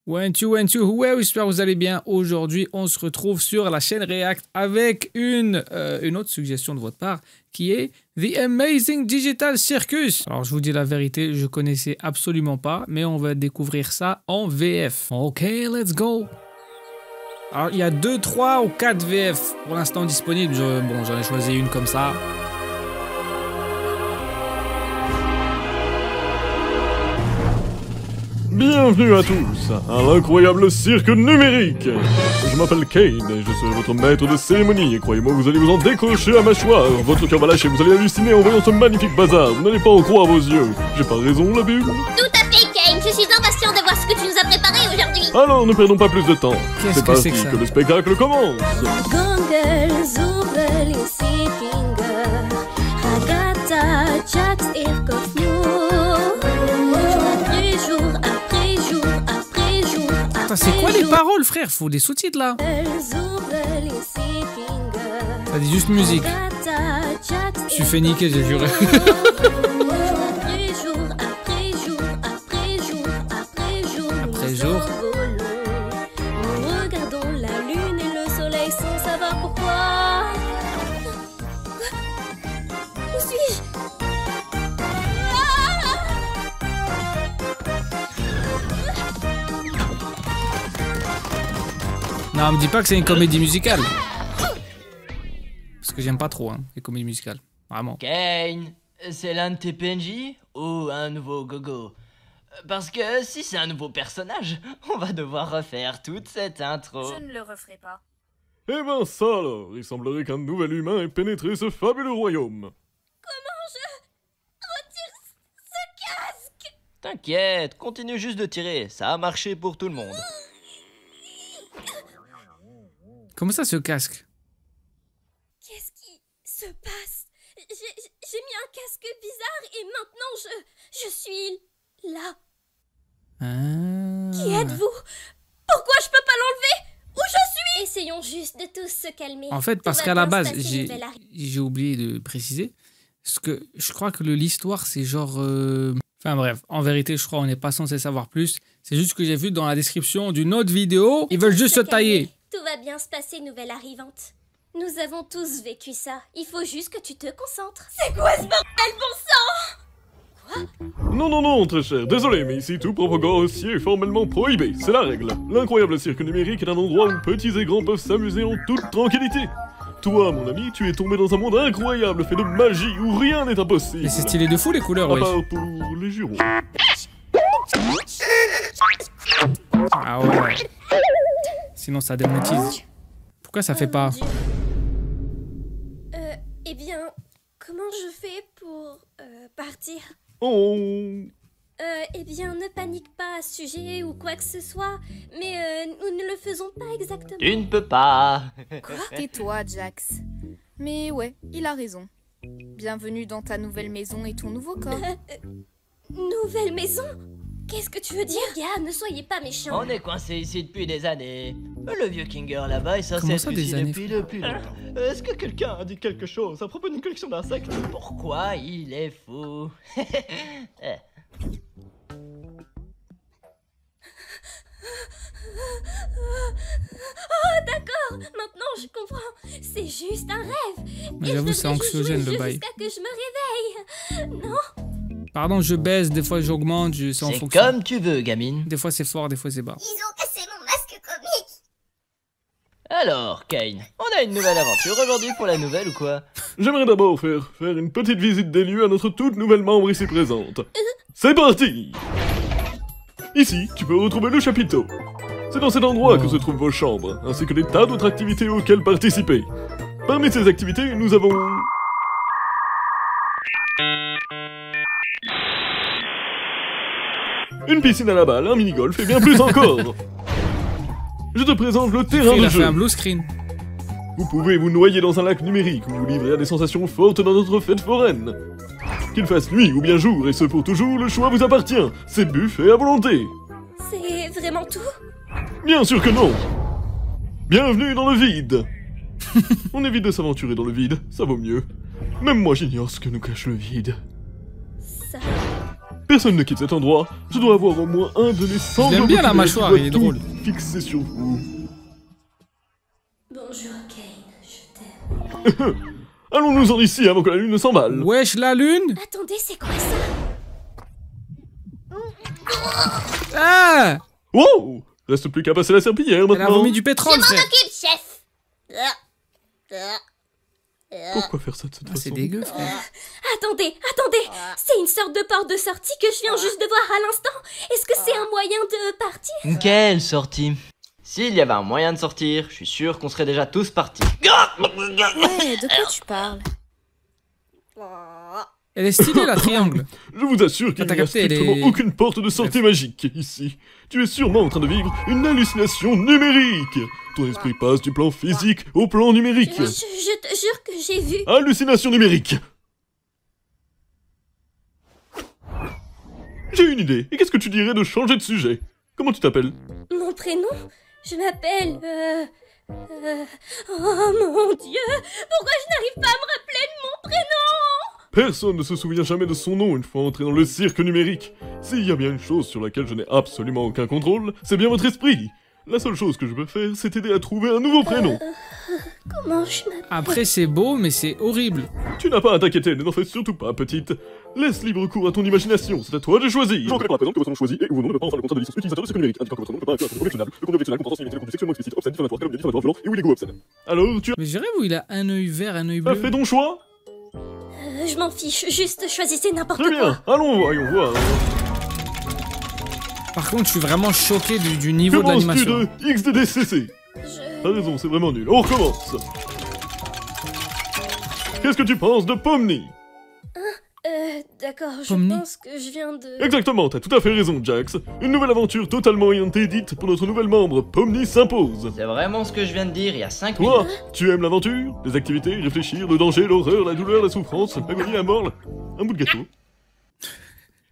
One, two, ouais, j'espère que vous allez bien. Aujourd'hui, on se retrouve sur la chaîne React avec une autre suggestion de votre part qui est The Amazing Digital Circus. Alors, je vous dis la vérité, je connaissais absolument pas, mais on va découvrir ça en VF. Ok, let's go. Alors, il y a 2, 3 ou 4 VF pour l'instant disponibles. Bon, j'en ai choisi une comme ça. Bienvenue à tous à l'incroyable cirque numérique. Je m'appelle Kane et je serai votre maître de cérémonie et croyez-moi vous allez vous en décrocher à mâchoire. Votre cœur va lâcher, vous allez halluciner en voyant ce magnifique bazar. Vous n'allez pas en croire vos yeux. J'ai pas raison, la bulle? Tout à fait, Kane. Je suis impatient de voir ce que tu nous as préparé aujourd'hui. Alors ne perdons pas plus de temps. Qu'est-ce C'est que parti c'est que ça? que le spectacle commence. Attends, c'est quoi les paroles, frère? Faut des sous-titres là. Ça dit juste musique. Je suis fait niquer, j'ai juré. Après jour. Nous regardons la lune et le soleil sans savoir pourquoi. Où suis-je? Non, me dis pas que c'est une comédie musicale. Parce que j'aime pas trop, hein, les comédies musicales. Vraiment. Kane, c'est l'un de tes PNJ ou un nouveau gogo? Parce que si c'est un nouveau personnage, on va devoir refaire toute cette intro. Je ne le referai pas. Eh ben ça alors, il semblerait qu'un nouvel humain ait pénétré ce fabuleux royaume. T'inquiète, continue juste de tirer, ça a marché pour tout le monde. Comment ça, ce casque? Qu'est-ce qui se passe? J'ai mis un casque bizarre et maintenant je suis là. Qui êtes-vous? Pourquoi je peux pas l'enlever? Où je suis? Essayons juste de tous se calmer. En fait, parce Tout qu'à va la bien se base, passer, nouvelle arrivée. j'ai oublié de préciser. Parce que je crois que l'histoire, c'est genre... Enfin bref, en vérité, je crois qu'on n'est pas censé savoir plus. C'est juste que j'ai vu dans la description d'une autre vidéo. Ils veulent juste se tailler. Tout va bien se passer, nouvelle arrivante. Nous avons tous vécu ça. Il faut juste que tu te concentres. C'est quoi ce bordel, bon sang? Non, très cher, désolé, mais ici tout propagande aussi est formellement prohibé, c'est la règle. L'incroyable cirque numérique est un endroit où petits et grands peuvent s'amuser en toute tranquillité. Toi, mon ami, tu es tombé dans un monde incroyable fait de magie où rien n'est impossible. Mais c'est stylé de fou les couleurs, À ouais. part pour les jurons. Ah ouais. Sinon ça démonetise. Pourquoi ça fait pas? Eh bien, comment je fais pour partir? Oh. Eh bien, ne panique pas à ce sujet ou quoi que ce soit, mais nous ne le faisons pas exactement. Tu ne peux pas. Tais-toi, Jax. Mais ouais, il a raison. Bienvenue dans ta nouvelle maison et ton nouveau corps. Nouvelle maison? Qu'est-ce que tu veux dire? Gars, ne soyez pas méchants. On est coincé ici depuis des années. Le vieux Kinger là-bas est censé Comment être ça, des ici années, depuis le plus longtemps. Est-ce que quelqu'un a dit quelque chose à propos d'une collection d'insectes? Pourquoi il est fou? Oh, d'accord, maintenant je comprends. C'est juste un rêve. Mais Et j'avoue, je c'est devrais juste anxiogène, jouer le bail. jusqu'à que je me réveille. Non? Pardon, je baisse, des fois j'augmente, c'est en C'est fonction. comme tu veux, gamine. Des fois c'est fort, des fois c'est bas. Ils ont cassé mon masque comique. Alors, Kane, on a une nouvelle aventure aujourd'hui pour la nouvelle ou quoi? J'aimerais d'abord faire une petite visite des lieux à notre toute nouvelle membre ici présente. C'est parti! Ici, tu peux retrouver le chapiteau. C'est dans cet endroit que se trouvent vos chambres, ainsi que des tas d'autres activités auxquelles participer. Parmi ces activités, nous avons... une piscine à la balle, un mini-golf et bien plus encore. Je te présente le terrain Il de a fait jeu. un blue screen. Vous pouvez vous noyer dans un lac numérique ou vous livrer à des sensations fortes dans notre fête foraine. Qu'il fasse nuit ou bien jour, et ce pour toujours, le choix vous appartient. C'est buffet à volonté. C'est vraiment tout? Bien sûr que non. Bienvenue dans le vide. On évite de s'aventurer dans le vide, ça vaut mieux. Même moi j'ignore ce que nous cache le vide. Ça... Personne ne quitte cet endroit. Je dois avoir au moins un de mes 100 J'aime bien la oculaires mâchoire, qui doit il est tout drôle. fixer sur vous. Bonjour, Kane, je t'aime. Allons-nous-en d'ici avant que la lune ne s'emballe. Wesh, la lune. Attendez, c'est quoi ça? Ah! Wow! Reste plus qu'à passer la serpillière Elle a maintenant. vomi du pétrole, frère. Occupe, chef. Pourquoi faire ça de cette Ah, c'est façon? dégueu, frère. Attendez, c'est une sorte de porte de sortie que je viens juste de voir à l'instant. Est-ce que c'est un moyen de partir? Quelle sortie? S'il y avait un moyen de sortir, je suis sûr qu'on serait déjà tous partis. Ouais, de quoi tu parles? Elle est stylée, la triangle. Je vous assure qu'il T'as n'y a capté, elle strictement est- aucune porte de sortie magique ici. Tu es sûrement en train de vivre une hallucination numérique. Ton esprit passe du plan physique au plan numérique. Je te jure que j'ai vu. Hallucination numérique. J'ai une idée. Et qu'est-ce que tu dirais de changer de sujet? Comment tu t'appelles? Mon prénom? Je m'appelle... Oh mon Dieu! Pourquoi je n'arrive pas à me rappeler de mon prénom? Personne ne se souvient jamais de son nom une fois entré dans le cirque numérique. S'il y a bien une chose sur laquelle je n'ai absolument aucun contrôle, c'est bien votre esprit. La seule chose que je peux faire, c'est t'aider à trouver un nouveau prénom. Comment je m'appelle? Après, c'est beau, mais c'est horrible. Tu n'as pas à t'inquiéter, ne t'en fais surtout pas, petite. Laisse libre cours à ton imagination, c'est à toi de choisir. Je reconnais par exemple que votre nom choisi et que vos noms ne peuvent pas entrer dans le contrat de licence utilisateur de ce numérique, indiquant que votre nom ne peut pas inclure un contrôle objectionnable, le conduit objectionnel comportant significativement sexuellement explicite, obscène, diffamatoire, calomnie, diffamatoire, violent et ou illégaux obscène. Alors, tu Mais je rêve où il a un œil vert, un œil as bleu. fait ton choix? Je m'en fiche, juste choisissez n'importe Très quoi. bien, allons voyons voir. Par contre, je suis vraiment choqué du niveau Que de penses-tu l'animation. de XDDCC? T'as raison, c'est vraiment nul. On recommence. Qu'est-ce que tu penses de Pomni? D'accord, je Pomni. pense que je viens de... Exactement, t'as tout à fait raison, Jax. Une nouvelle aventure totalement inédite pour notre nouvel membre, Pomni s'impose. C'est vraiment ce que je viens de dire il y a 5 minutes. Toi, tu aimes l'aventure? Les activités, réfléchir, le danger, l'horreur, la douleur, la souffrance, l'agonie, la mort, un bout de gâteau.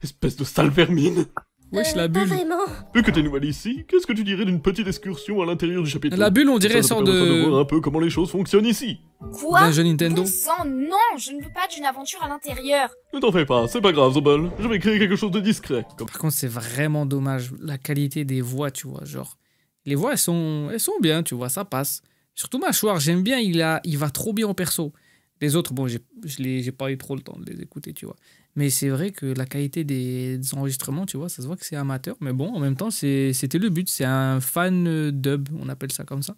Espèce de sale vermine. Wesh, la Pas bulle. vraiment. Vu que t'es nouvelle ici, qu'est-ce que tu dirais d'une petite excursion à l'intérieur du chapiteau? La bulle, on dirait, Ça te sort permettra de de... voir un peu comment les choses fonctionnent ici. Quoi? d'un jeu Nintendo. Bon sang, non, je ne veux pas d'une aventure à l'intérieur. Ne t'en fais pas, c'est pas grave, Zobel. Je vais créer quelque chose de discret. Comme... Par contre, c'est vraiment dommage, la qualité des voix, tu vois, genre... Les voix, elles sont bien, tu vois, ça passe. Surtout Mâchoire, j'aime bien, il va trop bien au perso. Les autres, bon, j'ai pas eu trop le temps de les écouter, tu vois. Mais c'est vrai que la qualité des enregistrements, tu vois, ça se voit que c'est amateur. Mais bon, en même temps, c'était le but. C'est un fan dub, on appelle ça comme ça.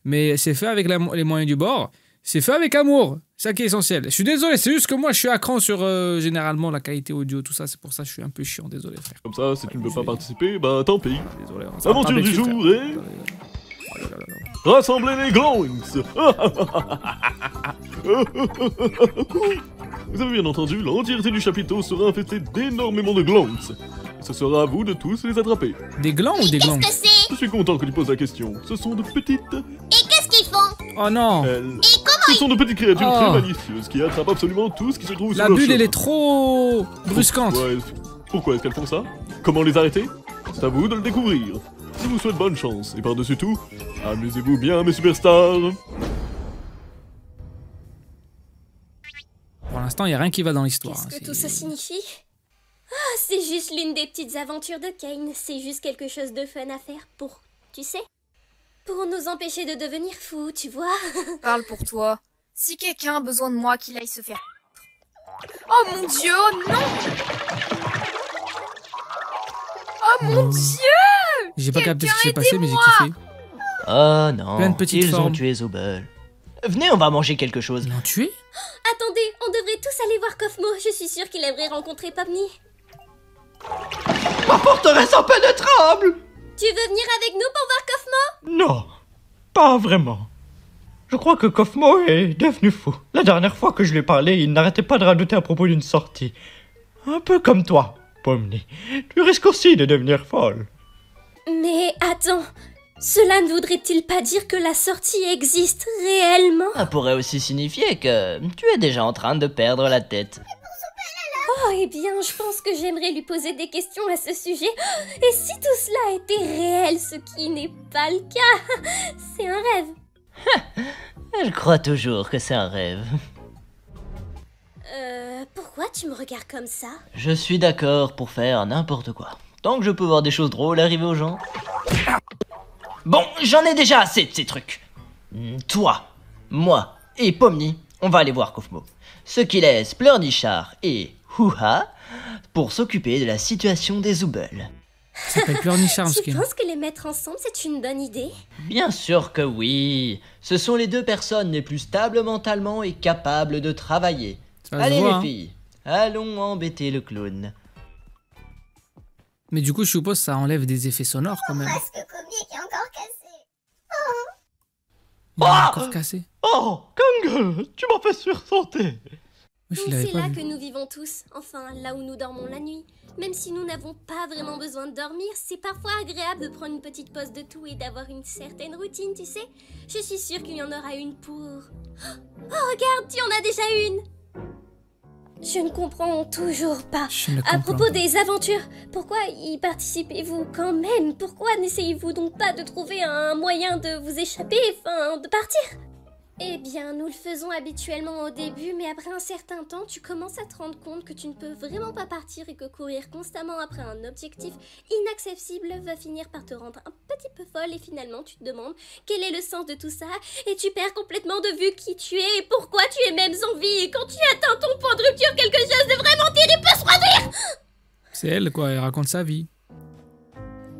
Mais c'est fait avec les moyens du bord. C'est fait avec amour. C'est ça qui est essentiel. Je suis désolé, c'est juste que moi, je suis à cran sur généralement la qualité audio, tout ça. C'est pour ça que je suis un peu chiant. Désolé, frère. Comme ça, si tu ne veux pas participer, bah tant pis. Désolé. Aventure du jour est... Rassemblez les glonks. Vous avez bien entendu, l'entièreté du chapiteau sera infestée d'énormément de glonks. Ce sera à vous de tous les attraper. Des glands ou des glands? Qu'est-ce que c'est? Je suis content que tu poses la question. Ce sont de petites... Et qu'est-ce qu'ils font? Oh non! Elles... Ce sont de petites créatures Oh. très malicieuses qui attrapent absolument tout ce qui se trouve La sur leur bulle, elle chemin. est trop brusquante. Pourquoi est-ce qu'elles font ça? Comment les arrêter? C'est à vous de le découvrir. Je vous souhaite bonne chance, et par-dessus tout, amusez-vous bien, mes superstars. Pour l'instant, il n'y a rien qui va dans l'histoire. Qu'est-ce hein, que tout c'est- ça signifie? Ah, c'est juste l'une des petites aventures de Kane. C'est juste quelque chose de fun à faire pour... Tu sais? Pour nous empêcher de devenir fous, tu vois? Parle pour toi. Si quelqu'un a besoin de moi, qu'il aille se faire... Oh mon dieu, oh non! Oh mon dieu! J'ai pas capté ce qui s'est Quelqu'un passé, mais j'ai aidez-moi kiffé. Oh non, Plein de petites ils formes. ont tué Zobel. Venez, on va manger quelque chose. Ils l'ont tué? Attendez, on devrait tous aller voir Kofmo. Je suis sûre qu'il aimerait rencontrer Pomni. Ma forteresse impénétrable! Tu veux venir avec nous pour voir Kofmo? Non, pas vraiment. Je crois que Kofmo est devenu fou. La dernière fois que je lui ai parlé, il n'arrêtait pas de radoter à propos d'une sortie. Un peu comme toi, Pomni. Tu risques aussi de devenir folle. Mais attends, cela ne voudrait-il pas dire que la sortie existe réellement? Ça pourrait aussi signifier que tu es déjà en train de perdre la tête. Oh, eh bien, je pense que j'aimerais lui poser des questions à ce sujet. Et si tout cela était réel, ce qui n'est pas le cas? C'est un rêve. Je crois toujours que c'est un rêve. Pourquoi tu me regardes comme ça? Je suis d'accord pour faire n'importe quoi. Tant que je peux voir des choses drôles arriver aux gens. Bon, j'en ai déjà assez de ces trucs. Toi, moi et Pomni, on va aller voir Kofmo. Ce qui laisse Pleurnichard et Houha pour s'occuper de la situation des Zoubels. Ça s'appelle Pleurnichard, Tu ce penses que les mettre ensemble, c'est une bonne idée? Bien sûr que oui. Ce sont les 2 personnes les plus stables mentalement et capables de travailler. Ça se Allez voit, les hein. filles, allons embêter le clown. Mais du coup, je suppose que ça enlève des effets sonores quand même. Parce que Comique est encore cassé. Il est encore cassé. Oh, Kang, tu m'as fait sursauter. Moi, je l'avais C'est pas là vu. que nous vivons tous, enfin là où nous dormons la nuit. Même si nous n'avons pas vraiment besoin de dormir, c'est parfois agréable de prendre une petite pause de tout et d'avoir une certaine routine, tu sais. Je suis sûre qu'il y en aura une pour... Oh regarde, tu en as déjà une. Je ne comprends toujours pas. Je ne À comprends propos pas. des aventures, pourquoi y participez-vous quand même? Pourquoi n'essayez-vous donc pas de trouver un moyen de vous échapper, enfin de partir? Eh bien, nous le faisons habituellement au début, mais après un certain temps, tu commences à te rendre compte que tu ne peux vraiment pas partir et que courir constamment après un objectif inaccessible va finir par te rendre un petit peu folle et finalement tu te demandes quel est le sens de tout ça et tu perds complètement de vue qui tu es et pourquoi tu es même en vie et quand tu atteins ton point de rupture, quelque chose de vraiment terrible peut se produire. C'est elle, quoi. Elle raconte sa vie.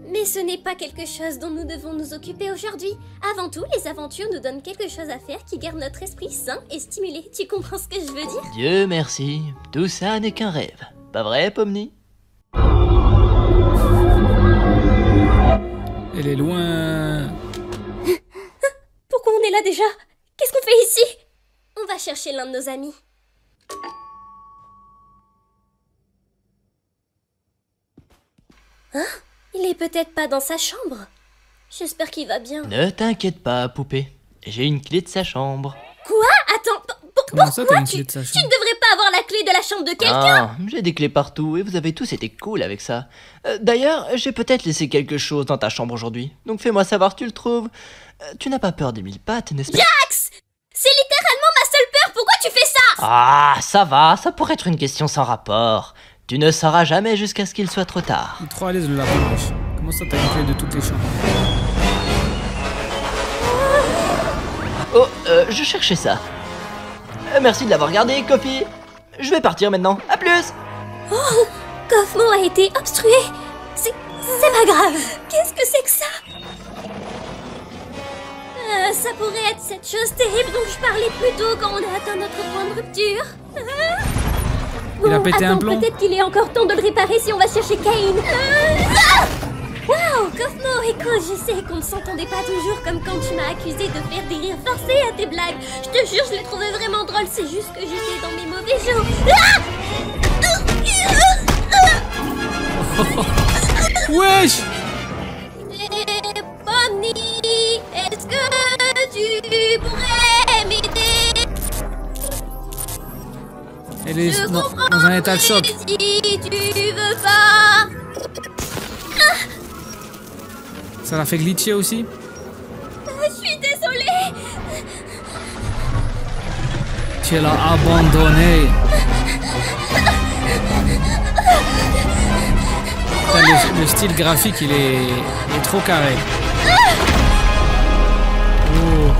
Mais ce n'est pas quelque chose dont nous devons nous occuper aujourd'hui. Avant tout, les aventures nous donnent quelque chose à faire qui garde notre esprit sain et stimulé. Tu comprends ce que je veux dire? Dieu merci, tout ça n'est qu'un rêve. Pas vrai, Pomni? Elle est loin. Pourquoi on est là déjà? Qu'est-ce qu'on fait ici? On va chercher l'un de nos amis. Hein? Il est peut-être pas dans sa chambre. J'espère qu'il va bien. Ne t'inquiète pas, poupée. J'ai une clé de sa chambre. Quoi? Attends, Comment ça, t'as pourquoi une clé de sa tu chambre? ne devrais pas avoir la clé de la chambre de quelqu'un? Ah, j'ai des clés partout et vous avez tous été cool avec ça. D'ailleurs, j'ai peut-être laissé quelque chose dans ta chambre aujourd'hui. Donc fais-moi savoir si tu le trouves. Tu n'as pas peur des 1000 pattes, n'est-ce pas? Jax! C'est littéralement ma seule peur, pourquoi tu fais ça? Ah, ça va, ça pourrait être une question sans rapport. Tu ne sauras jamais jusqu'à ce qu'il soit trop tard. Il est trop à l'aise, le lapin. wesh. Comment ça, t'as une clé de toutes les chambres? Oh, je cherchais ça. Merci de l'avoir gardé, Kofi. Je vais partir maintenant. À plus. Kofmo a été obstrué. C'est pas grave. Qu'est-ce que c'est que ça? Ça pourrait être cette chose terrible dont je parlais plus tôt quand on a atteint notre point de rupture. Il a pété un plomb. Peut-être qu'il est encore temps de le réparer si on va chercher Cain. Wow, Kofmo, écoute, je sais qu'on ne s'entendait pas toujours comme quand tu m'as accusé de faire des rires forcés à tes blagues. Je te jure, je les trouvais vraiment drôles, c'est juste que j'étais dans mes mauvais jours. Wesh! Pomni, est-ce que tu pourrais m'aider? Elle est Je dans comprends un état de choc. si tu veux pas. Ça l'a fait glitcher aussi. Je suis désolée. Tu l'as abandonné. Putain, le style graphique, il est trop carré. Oh.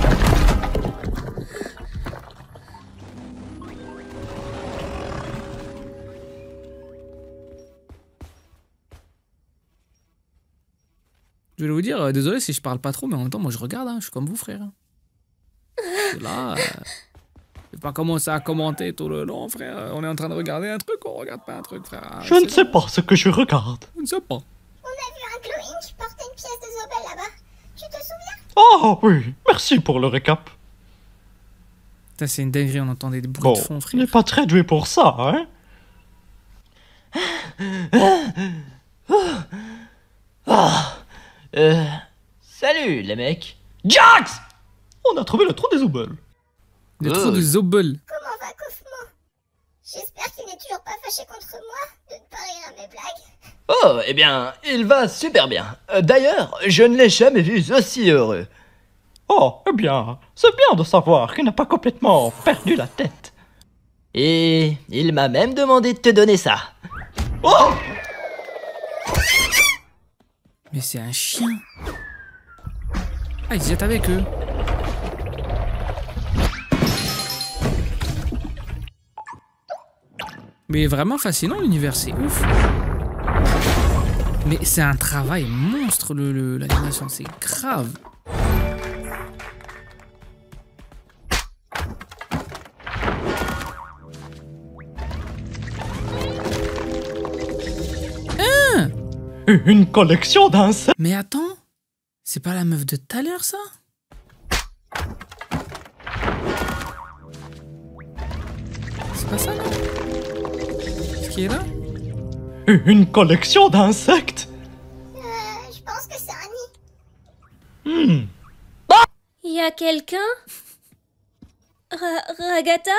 Je vais vous dire, désolé si je parle pas trop, mais en même temps, moi je regarde, hein, je suis comme vous, frère. Et là, je vais pas commencer à commenter tout le long, frère. On est en train de regarder un truc, on regarde pas un truc, frère. Ah, Je ne c'est sais bon. pas ce que je regarde. Je ne sais pas. On a vu un glowing qui portait une pièce de Zobel là-bas. Tu te souviens? Oh oui, merci pour le récap. Putain, c'est une dinguerie, on entendait des bruits Bon, de fond, il n'est frère. pas très doué pour ça, hein? Salut les mecs. Jax! On a trouvé le trou des Zoubels. Le trou de Zobel. Comment va Kofmo? J'espère qu'il n'est toujours pas fâché contre moi de ne pas rire à mes blagues. Oh, eh bien, il va super bien. D'ailleurs, je ne l'ai jamais vu aussi heureux. Oh, eh bien, c'est bien de savoir qu'il n'a pas complètement perdu la tête. Et il m'a même demandé de te donner ça. Oh! Mais c'est un chien. Ah, ils étaient avec eux. Mais vraiment fascinant l'univers, c'est ouf. Mais c'est un travail monstre l'animation, c'est grave. Une collection d'insectes. Mais attends, c'est pas la meuf de tout à l'heure ça? C'est pas ça là? Ce qui est là? Une collection d'insectes. Je pense que c'est un nid. Hmm. Il y a quelqu'un? Ragata?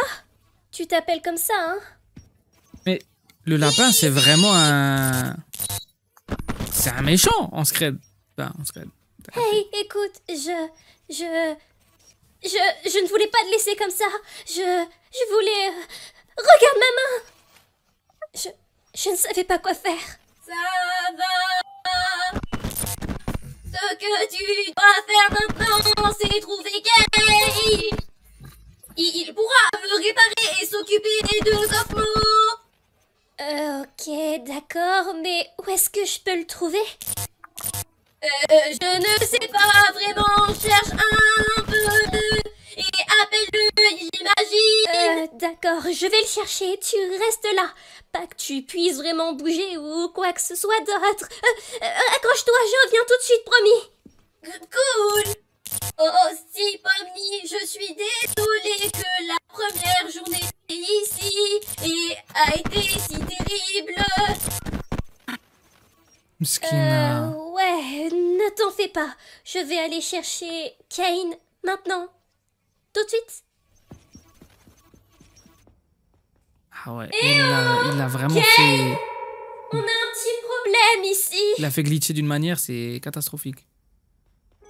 Tu t'appelles comme ça, hein? Mais le lapin c'est vraiment un... C'est un méchant en Scred. Enfin, en Scred. Hey, écoute, je ne voulais pas te laisser comme ça. Je voulais... Regarde ma main. Je ne savais pas quoi faire. Ça va. Ce que tu dois faire maintenant, c'est trouver Kay. Il pourra me réparer et s'occuper de Cosmo. Ok, d'accord, mais où est-ce que je peux le trouver? Je ne sais pas vraiment, cherche un peu et appelle-le, j'imagine. D'accord, je vais le chercher, tu restes là. Pas que tu puisses vraiment bouger ou quoi que ce soit d'autre. Accroche-toi, je reviens tout de suite, promis. Cool. Oh, si, Pomni, je suis désolée que la première journée ici a été si terrible. Mskina. Ouais, ne t'en fais pas. Je vais aller chercher Kane maintenant. Tout de suite. Ah ouais, il a vraiment fait... On a un petit problème ici. Il a fait glitcher d'une manière, c'est catastrophique.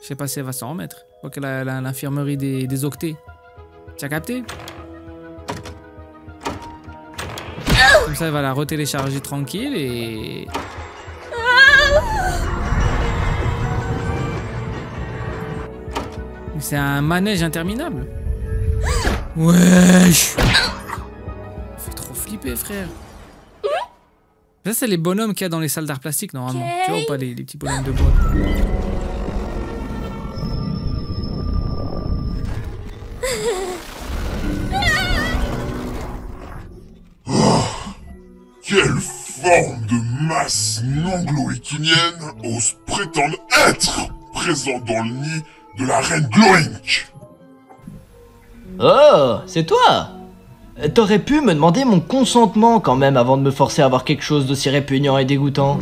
Je sais pas si elle va s'en remettre. Je crois qu'elle a l'infirmerie des octets. Tu as capté? Comme ça, elle va la retélécharger tranquille et... C'est un manège interminable. Wesh! Ça fait trop flipper, frère. Ça, c'est les bonhommes qu'il y a dans les salles d'art plastique, normalement. Tu vois ou pas, les petits bonhommes de bois. Quelle forme de masse non gloïkinienne ose prétendre être présente dans le nid de la reine Gloink? Oh, c'est toi! T'aurais pu me demander mon consentement quand même avant de me forcer à voir quelque chose d'aussi répugnant et dégoûtant.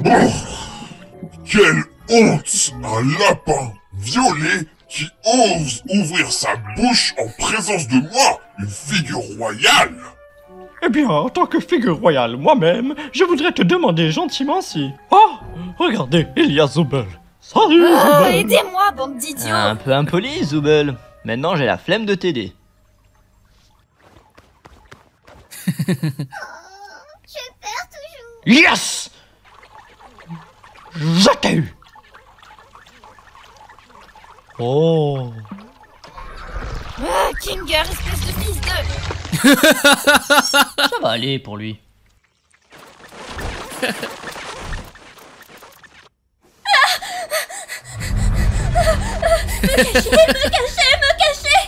Quelle honte! Un lapin violet qui ose ouvrir sa bouche en présence de moi, une figure royale! Eh bien, en tant que figure royale moi-même, je voudrais te demander gentiment si... Oh, regardez, il y a Zooble. Salut, Zooble. Aidez-moi, bande d'idiots. Un peu impoli, Zooble. Maintenant, j'ai la flemme de t'aider. Je perds toujours. Yes! Je t'ai eu. Oh. Kinger, espèce de fils de... Ça va aller pour lui. Me cacher.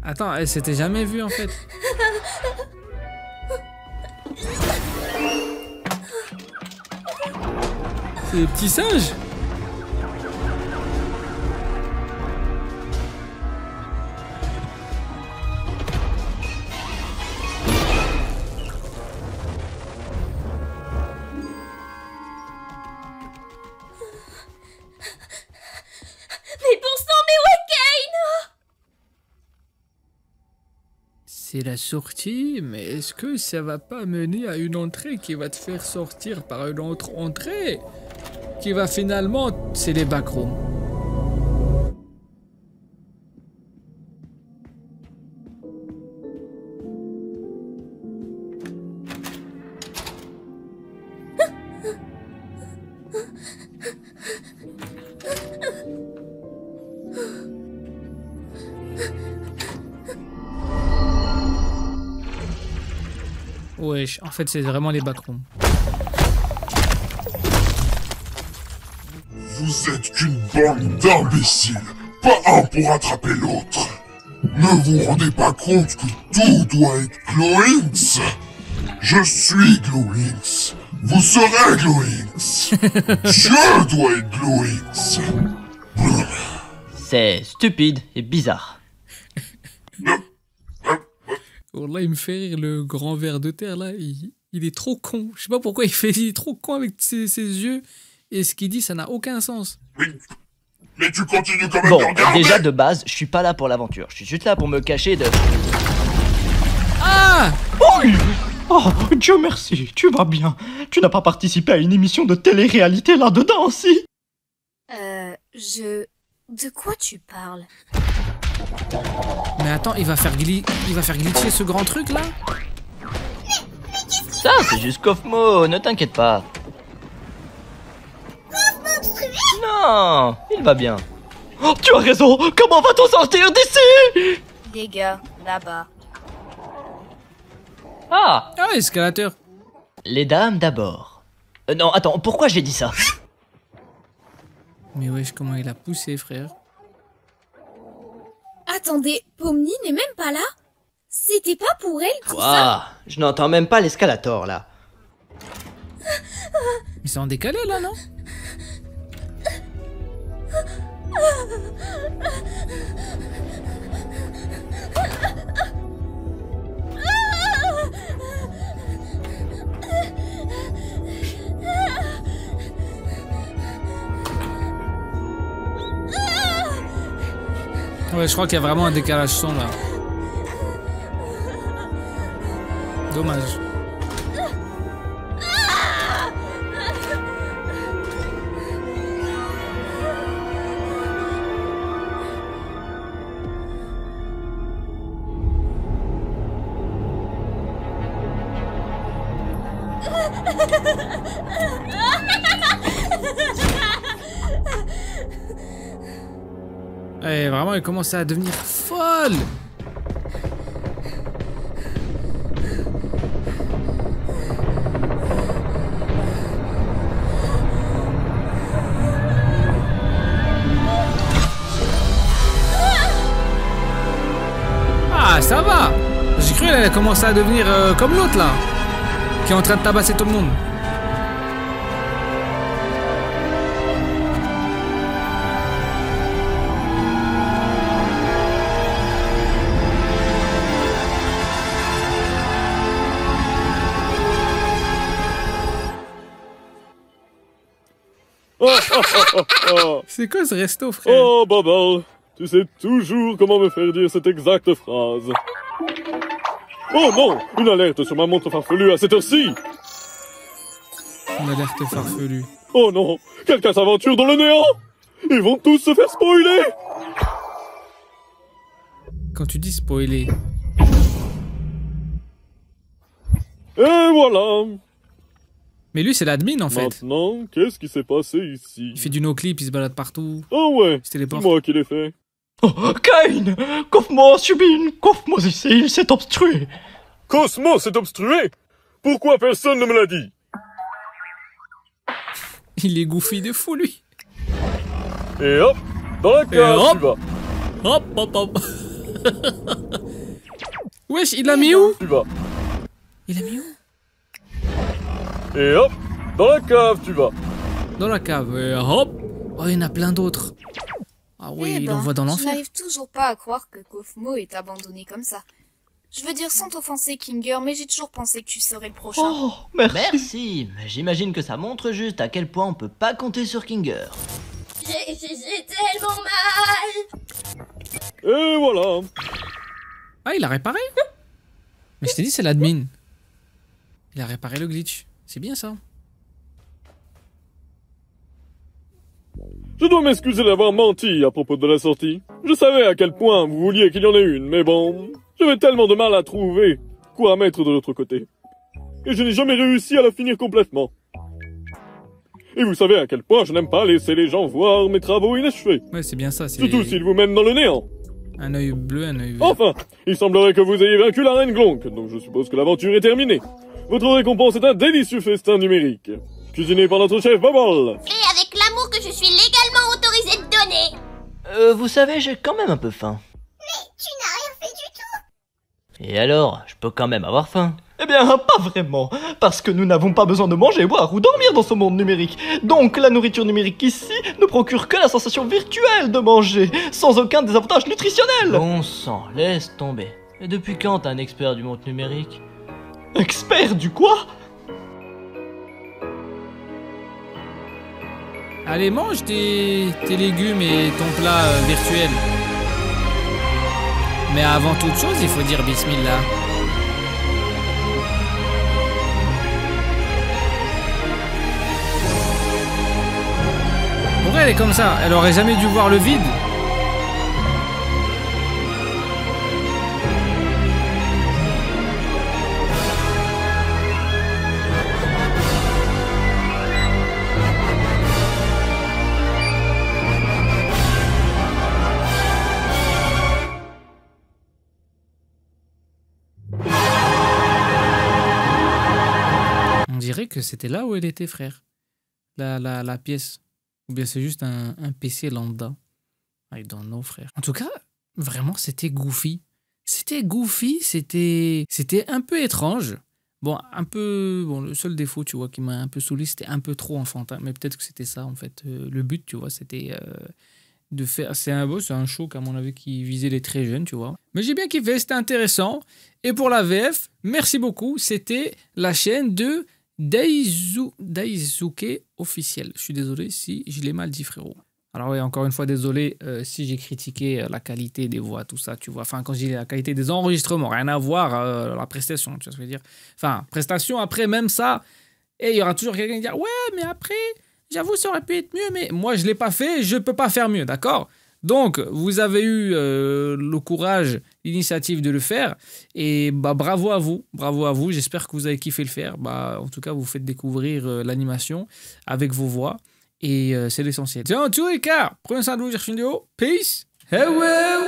Attends, elle s'était jamais vue en fait. C'est des petits singes. Mais bon sang, mais où est Kane? C'est la sortie, mais est-ce que ça va pas mener à une entrée qui va te faire sortir par une autre entrée? qui va finalement... C'est les backrooms. Wesh, en fait c'est vraiment les backrooms. Vous êtes qu'une bande d'imbéciles, pas un pour attraper l'autre. Ne vous rendez pas compte que tout doit être Glowinx? Je suis Glowinx. Vous serez Glowinx. Je dois être Glowinx. C'est stupide et bizarre. Oh là, il me fait rire le grand ver de terre là. Il est trop con. Je sais pas pourquoi il est trop con avec ses yeux. Et ce qu'il dit, ça n'a aucun sens. Mais tu continues quand même Bon, de regarder. déjà de base, je suis pas là pour l'aventure. Je suis juste là pour me cacher de... Ah! Oh, Dieu merci, tu vas bien. Tu n'as pas participé à une émission de télé-réalité là-dedans aussi? De quoi tu parles? Mais attends, il va faire glitcher ce grand truc là? Ça, c'est juste Kofmo, ne t'inquiète pas. Non, il va bien. Oh, tu as raison, comment va-t-on sortir d'ici? Les gars, là-bas. Ah, Ah, escalateur. les dames d'abord. Non, attends, pourquoi j'ai dit ça? Mais wesh, comment il a poussé, frère? Attendez, Pomni n'est même pas là? C'était pas pour elle tout ça? Waouh, je n'entends même pas l'escalator là. Ils sont en décalé là, non? Ouais, je crois qu'il y a vraiment un décalage son là. Dommage. Et vraiment, elle commence à devenir folle. Ah, ça va. J'ai cru qu'elle a commencé à devenir comme l'autre là, qui est en train de tabasser tout le monde. C'est quoi ce resto, frère? Oh, Baba, tu sais toujours comment me faire dire cette exacte phrase. Oh non, une alerte sur ma montre farfelue à cette heure-ci. Une alerte farfelue. Oh non, quelqu'un s'aventure dans le néant. Ils vont tous se faire spoiler. Quand tu dis spoiler, Et voilà. mais lui c'est l'admin en fait. Maintenant, qu'est-ce qui s'est passé ici? Il fait du no-clip, il se balade partout. Oh ouais, Il se c'est téléporte. moi qui l'ai fait. Oh, Kain, Kofmo a subi une Kofmosis et il s'est obstrué. Cosmo s'est obstrué. Pourquoi personne ne me l'a dit? Il est goofy de fou lui. Et hop, dans la cave, hop. tu vas. Hop, hop, hop. Wesh, il l'a mis où? Tu vas. Il l'a mis où? Et hop, dans la cave, tu vas. Dans la cave. Et hop. Oh, il y en a plein d'autres. Ah oui, il envoie dans Je l'enfer. n'arrive toujours pas à croire que Kofmo est abandonné comme ça. Je veux dire sans t'offenser, Kinger, mais j'ai toujours pensé que tu serais le prochain. Oh, merci. Merci, mais j'imagine que ça montre juste à quel point on peut pas compter sur Kinger. J'ai tellement mal. Et voilà. Ah, il a réparé? Mais je t'ai dit, c'est l'admin. Il a réparé le glitch. C'est bien ça. Je dois m'excuser d'avoir menti à propos de la sortie. Je savais à quel point vous vouliez qu'il y en ait une, mais bon, j'avais tellement de mal à trouver quoi mettre de l'autre côté. Et je n'ai jamais réussi à la finir complètement. Et vous savez à quel point je n'aime pas laisser les gens voir mes travaux inachevés. Ouais, c'est bien ça. Surtout s'ils vous mènent dans le néant. Un œil bleu, un œil vert. Enfin, il semblerait que vous ayez vaincu la reine Glonk, donc je suppose que l'aventure est terminée. Votre récompense est un délicieux festin numérique, cuisiné par notre chef Bubble. Et avec l'amour que je suis légalement autorisée de donner. Vous savez, j'ai quand même un peu faim. Tu n'as rien fait du tout. Et alors, je peux quand même avoir faim. Eh bien, pas vraiment, parce que nous n'avons pas besoin de manger, boire ou dormir dans ce monde numérique. Donc, la nourriture numérique ici ne procure que la sensation virtuelle de manger, sans aucun désavantage nutritionnel. Bon sang, laisse tomber. Et depuis quand t'es un expert du monde numérique? Expert du quoi? Allez, mange tes légumes et ton plat virtuel. Mais avant toute chose, il faut dire Bismillah. Pourquoi elle est comme ça? Elle aurait jamais dû voir le vide. On dirait que c'était là où elle était, frère. La pièce. Ou bien c'est juste un PC lambda. I don't know, frère. En tout cas, vraiment, c'était goofy. C'était goofy, c'était un peu étrange. Bon, le seul défaut, tu vois, qui m'a un peu saoulé, c'était un peu trop enfantin. Mais peut-être que c'était ça, en fait. Le but, tu vois, c'était de faire... C'est un show, à mon avis, qui visait les très jeunes, tu vois. Mais j'ai bien kiffé, c'était intéressant. Et pour la VF, merci beaucoup. C'était la chaîne de Daisuke officiel. Je suis désolé si je l'ai mal dit, frérot. Alors oui, encore une fois, désolé si j'ai critiqué la qualité des voix, tout ça, tu vois. Enfin, quand je dis la qualité des enregistrements, rien à voir la prestation, tu vois ce que je veux dire. Enfin, prestation, après, même ça, et il y aura toujours quelqu'un qui dira « Ouais, mais après, j'avoue, ça aurait pu être mieux, mais moi, je ne l'ai pas fait, je ne peux pas faire mieux, d'accord ?» Donc, vous avez eu le courage, l'initiative de le faire. Et bah, bravo à vous. J'espère que vous avez kiffé le faire. Bah, en tout cas, vous faites découvrir l'animation avec vos voix. Et c'est l'essentiel. Tiens, en tous les cas, prenez soin de vous, j'ai une vidéo. Peace. Hello.